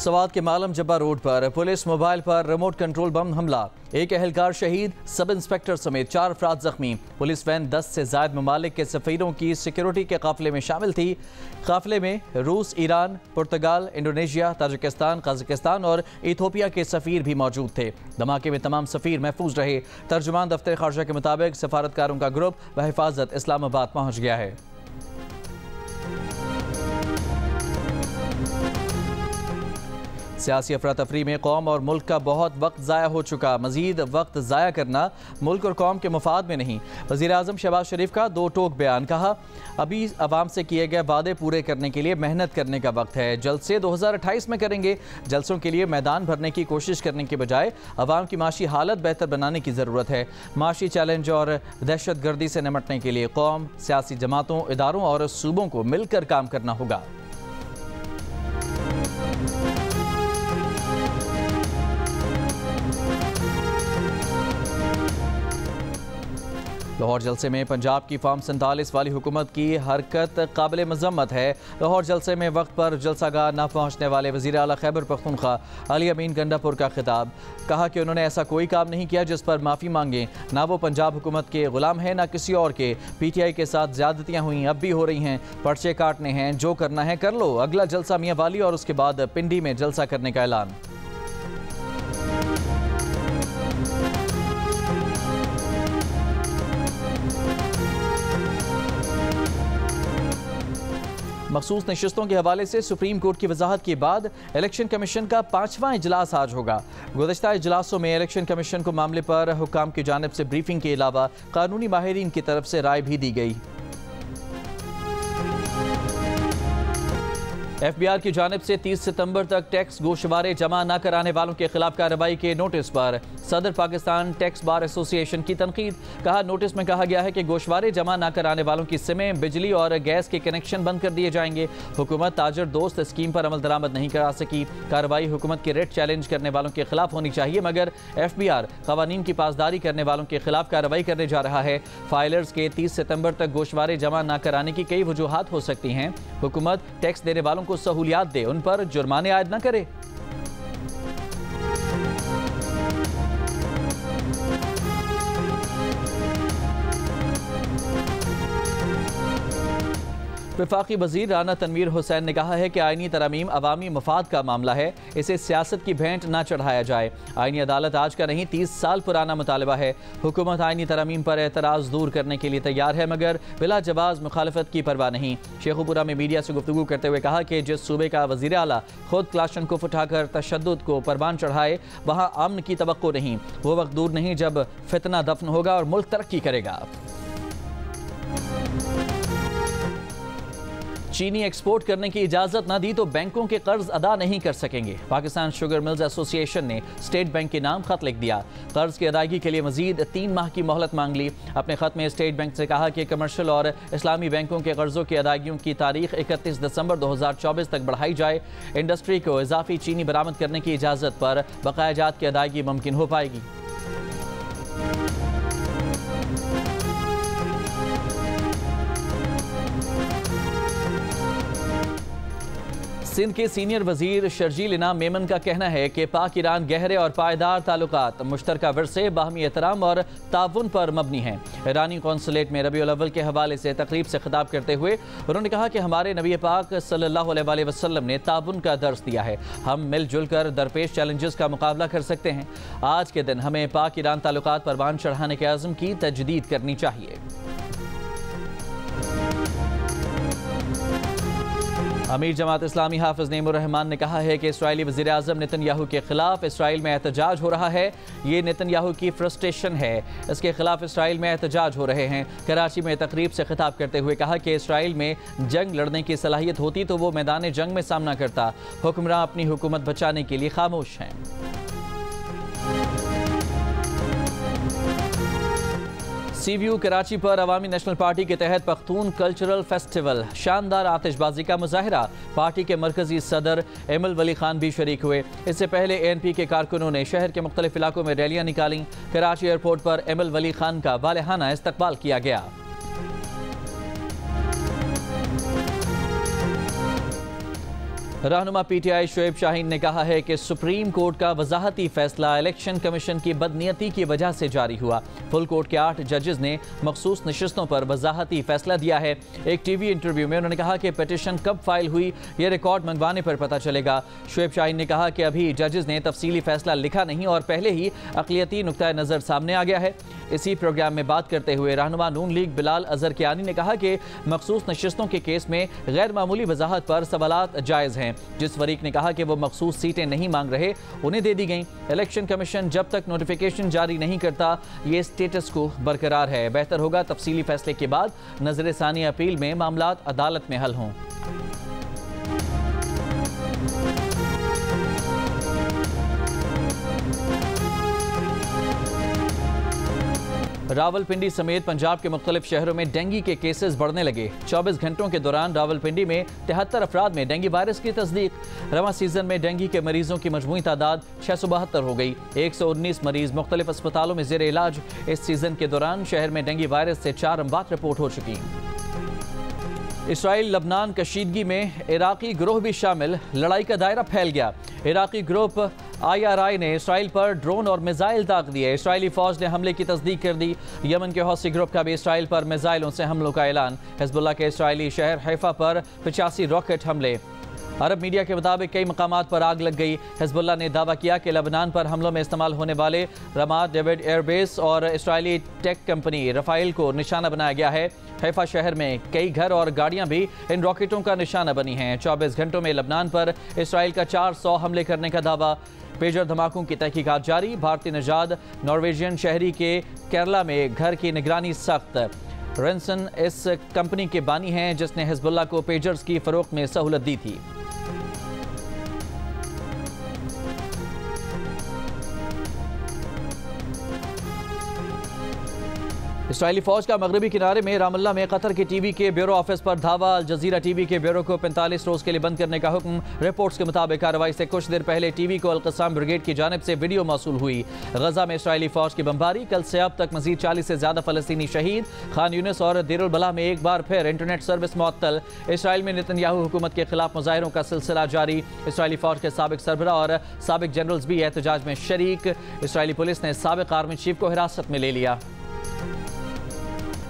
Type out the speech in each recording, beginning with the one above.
सवात के मालम जब्बा रोड पर police mobile पर रिमोट कंट्रोल बम हमला, एक एहलकार शहीद, सब इंस्पेक्टर समेत 4 अफराद जख्मी। पुलिस वैन 10 से ज्यादा ममालिक के सफीरों की सिक्योरिटी के काफिले में शामिल थी। काफिले में रूस, ईरान, पुर्तगाल, इंडोनेशिया, ताजिकिस्तान, कजाकिस्तान और इथोपिया के सफीर भी मौजूद थे। धमाके में तमाम सफीर महफूज रहे। तर्जुमान दफ्तर खारजा के मुताबिक सफारतकारों का ग्रुप बहिफाजत इस्लामाबाद पहुंच गया है। सियासी अफरा तफरी में कौम और मुल्क का बहुत वक्त ज़ाया हो चुका। मजीद वक्त ज़ाया करना मुल्क और कौम के मुफाद में नहीं। वज़ीर आज़म शहबाज शरीफ का 2 टोक बयान। कहा, अभी अवाम से किए गए वादे पूरे करने के लिए मेहनत करने का वक्त है। जलसे 2028 में करेंगे। जलसों के लिए मैदान भरने की कोशिश करने के बजाय अवाम की माशी हालत बेहतर बनाने की ज़रूरत है। माशी चैलेंज और दहशत गर्दी से निपटने के लिए कौम, सियासी जमातों, इदारों और सूबों को मिलकर काम करना होगा। लाहौर जलसे में पंजाब की फॉर्म 47 वाली हुकूमत की हरकत काबिल मजम्मत है। लाहौर जलसे में वक्त पर जलसागाह न पहुँचने वाले वज़ीर आला खैबर पख्तूनख्वा अली अमीन गंडापुर का खिताब। कहा कि उन्होंने ऐसा कोई काम नहीं किया जिस पर माफ़ी मांगे। ना वो पंजाब हुकूमत के गुलाम हैं, ना किसी और के। PTI के साथ ज्यादतियाँ हुई, अब भी हो रही हैं। पर्चे काटने हैं, जो करना है कर लो। अगला जलसा मियाँ वाली और उसके बाद पिंडी में जलसा करने का ऐलान। मखसूस नशिस्तों के हवाले से सुप्रीम कोर्ट की वजाहत के बाद इलेक्शन कमीशन का 5वां इजलास आज होगा। गुज़श्ता इजलासों में इलेक्शन कमीशन को मामले पर हुक्काम की जानिब से ब्रीफिंग के अलावा कानूनी माहिरीन की तरफ से राय भी दी गई। FBR की जानिब से 30 सितंबर तक टैक्स गोशवारे जमा न कराने वालों के खिलाफ कार्रवाई के नोटिस पर सदर पाकिस्तान टैक्स बार एसोसिएशन की तनकीद। कहा, नोटिस में कहा गया है कि गोशवारे जमा न कराने वालों की सिमें, बिजली और गैस के कनेक्शन बंद कर दिए जाएंगे। हुकूमत ताजर दोस्त स्कीम पर अमल दरामद नहीं करा सकी। कार्रवाई हुकूमत के रेट चैलेंज करने वालों के खिलाफ होनी चाहिए, मगर FBR कवानीन की पासदारी करने वालों के खिलाफ कार्रवाई करने जा रहा है। फाइलर्स के 30 सितंबर तक गोशवारे जमा न कराने की कई वजूहात हो सकती हैं। हुकूमत टैक्स देने वालों को सहूलियात दे, उन पर जुर्माने आयद न करे। वफाकी वज़ीर राना तनवीर हुसैन ने कहा है कि आईनी तरमीम अवामी मफाद का मामला है, इसे सियासत की भेंट ना चढ़ाया जाए। आईनी अदालत आज का नहीं 30 साल पुराना मुतालबा है। हुकूमत आईनी तरमीम पर एतराज़ दूर करने के लिए तैयार है, मगर बिला जवाज़ मुखालफत की परवाह नहीं। शेखुपुरा में मीडिया से गुफ्तगू करते हुए कहा कि जिस सूबे का वज़ीर आला खुद क्लाशनकोफ उठाकर तशद्दुद को परवान चढ़ाए, वहाँ अमन की तवक्को नहीं। वो वक्त दूर नहीं जब फितना दफन होगा और मुल्क तरक्की करेगा। चीनी एक्सपोर्ट करने की इजाज़त न दी तो बैंकों के कर्ज अदा नहीं कर सकेंगे। पाकिस्तान शुगर मिल्स एसोसिएशन ने स्टेट बैंक के नाम खत लिख दिया। कर्ज की अदायगी के लिए मजीद 3 माह की मोहलत मांग ली। अपने खत में स्टेट बैंक से कहा कि कमर्शियल और इस्लामी बैंकों के कर्जों की अदायगियों की तारीख 31 दिसंबर 2024 तक बढ़ाई जाए। इंडस्ट्री को इजाफी चीनी बरामद करने की इजाज़त पर बकाया जात की अदायगी मुमकिन हो पाएगी। सिंध के सीनियर वजीर शर्जील इनाम मेमन का कहना है कि पाक ईरान गहरे और पायदार ताल्लुकात, मुश्तरका विरसे, बाहमी एहतराम और ताउन पर मबनी हैं। ईरानी कौंसलेट में रबीउल अव्वल के हवाले से तकरीब से खिताब करते हुए उन्होंने कहा कि हमारे नबी पाक सल्लल्लाहु अलैहि वसल्लम ने ताउन का दर्स दिया है। हम मिलजुल कर दरपेश चैलेंजेस का मुकाबला कर सकते हैं। आज के दिन हमें पाक ईरान ताल्लुकात पर बांध चढ़ाने के अज़्म की तजदीद करनी चाहिए। अमीर जमात इस्लामी हाफिज नेमुर रहमान ने कहा है कि इस्राएली वज़ीर आज़म नेतन्याहू के खिलाफ इसराइल में एहतजाज हो रहा है। ये नेतन्याहू की फ्रस्ट्रेशन है, इसके खिलाफ इसराइल में एहतजाज हो रहे हैं। कराची में तकरीब से खिताब करते हुए कहा कि इसराइल में जंग लड़ने की सलाहियत होती तो वो मैदान जंग में सामना करता। हुक्मरान अपनी हुकूमत बचाने के लिए खामोश हैं। CVU कराची पर अवामी नेशनल पार्टी के तहत पख्तून कल्चरल फेस्टिवल, शानदार आतिशबाजी का मुजाहरा। पार्टी के मरकजी सदर एमल वली खान भी शरीक हुए। इससे पहले ANP के कारकुनों ने शहर के मुख्तलिफ इलाकों में रैलियां निकाली। कराची एयरपोर्ट पर एमल वली खान का वालेहाना इस्तकबाल किया गया। रहनुमा पीटीआई शोएब शाहीन ने कहा है कि सुप्रीम कोर्ट का वजाहती फैसला इलेक्शन कमीशन की बदनीयती की वजह से जारी हुआ। फुल कोर्ट के 8 जजेस ने मखसूस नशिस्तों पर वजाहती फैसला दिया है। एक टीवी इंटरव्यू में उन्होंने कहा कि पिटीशन कब फाइल हुई यह रिकॉर्ड मंगवाने पर पता चलेगा। शोएब शाहीन ने कहा कि अभी जजेस ने तफसीली फैसला लिखा नहीं और पहले ही अक़लियती नुक्ता नज़र सामने आ गया है। इसी प्रोग्राम में बात करते हुए रहनुमा नून लीग बिलाल अजहर कियानी ने कहा कि मखसूस नशिस्तों के केस में गैर मामूली वजाहत पर सवालात जायज़ हैं। जिस फरीक ने कहा कि वो मखसूस सीटें नहीं मांग रहे उन्हें दे दी गई। इलेक्शन कमीशन जब तक नोटिफिकेशन जारी नहीं करता ये स्टेटस को बरकरार है। बेहतर होगा तफसीली फैसले के बाद नजर-ए-सानी अपील में मामलात अदालत में हल हों। रावलपिंडी समेत पंजाब के मुख्तलिफ शहरों में डेंगू के केसेस बढ़ने लगे। 24 घंटों के दौरान रावलपिंडी में 73 अफराद में डेंगू वायरस की तस्दीक। रवां सीजन में डेंगू के मरीजों की मजमूई तादाद 672 हो गई। 119 मरीज मुख्तलिफ अस्पतालों में जेर इलाज। इस सीजन के दौरान शहर में डेंगू वायरस से 4 अमवात रिपोर्ट हो चुकी। इसराइल लबनान कशीदगी में इराकी ग्रोह भी शामिल। लड़ाई का दायरा फैल गया। इराकी ग्रुप IRI ने इसराइल पर ड्रोन और मिसाइल दाग दिए। इसराइली फौज ने हमले की तस्दीक कर दी। यमन के हौसी ग्रुप का भी इसराइल पर मिसाइलों से हमलों का ऐलान। हिजबुल्लाह के इसराइली शहर हैफा पर 85 रॉकेट हमले। अरब मीडिया के मुताबिक कई मकामात पर आग लग गई। हिजबुल्लाह ने दावा किया कि लबनान पर हमलों में इस्तेमाल होने वाले रमात डेविड एयरबेस और इसराइली टेक कंपनी रफाइल को निशाना बनाया गया है। हैफा शहर में कई घर और गाड़ियां भी इन रॉकेटों का निशाना बनी हैं। 24 घंटों में लबनान पर इसराइल का 400 हमले करने का दावा। पेजर धमाकों की तहकीकात जारी। भारतीय नजाद नॉर्वेजियन शहरी के केरला में घर की निगरानी सख्त। रेंसन इस कंपनी के बानी हैं जिसने हिजबुल्लाह को पेजर्स की फरोख्त में सहूलत दी थी। इसराइली फौज का मगरबी किनारे में रामल्ला में कतर के टीवी के ब्यूरो ऑफिस पर धावा। अल जजीरा टीवी के ब्यूरो को 45 रोज के लिए बंद करने का हुक्म। रिपोर्ट्स के मुताबिक कार्रवाई से कुछ देर पहले टीवी को अल-क़स्साम ब्रिगेड की जानिब से वीडियो मौसूल हुई। गजा में इसराइली फौज की बमबारी। कल से अब तक मजीद 40 से ज्यादा फलस्तीनी शहीद। खान यूनिस और देरुल बला में एक बार फिर इंटरनेट सर्विस मुअत्तल। इसराइल में नेतन्याहू हुकूमत के खिलाफ मुजाहिरों का सिलसिला जारी। इसराइली फौज के साबिक सरबरा और साबिक जनरल्स भी एहतजाज में शरीक। इसराइली पुलिस ने साबिक आर्मी चीफ को हिरासत में ले लिया।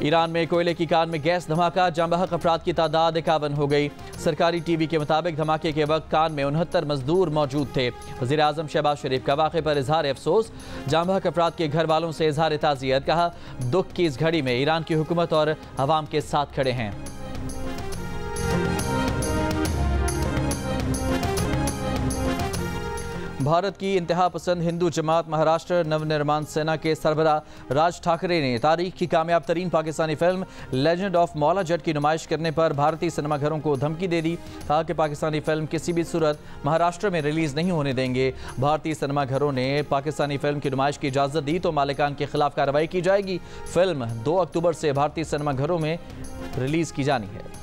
ईरान में कोयले की कान में गैस धमाका। जांबहक अफराद की तादाद 51 हो गई। सरकारी टीवी के मुताबिक धमाके के वक्त कान में 69 मजदूर मौजूद थे। वज़ीर आज़म शहबाज शरीफ का वाक़े पर इजहार अफसोस। जांबहक अफराद के घर वालों से इजहार ताज़ियत। कहा दुख की इस घड़ी में ईरान की हुकूमत और अवाम के साथ खड़े हैं। भारत की इंतहा पसंद हिंदू जमात महाराष्ट्र नवनिर्माण सेना के सरबरा राज ठाकरे ने तारीख की कामयाब तरीन Pakistani film legend of Maula Jatt की नुमाइश करने पर भारतीय सिनेमाघरों को धमकी दे दी। कहा कि पाकिस्तानी फिल्म किसी भी सूरत महाराष्ट्र में रिलीज नहीं होने देंगे। भारतीय सिनेमाघरों ने पाकिस्तानी फिल्म की नुमाइश की इजाज़त दी तो मालिकान के खिलाफ कार्रवाई की जाएगी। फिल्म 2 अक्टूबर से भारतीय सिनेमाघरों में रिलीज की जानी है।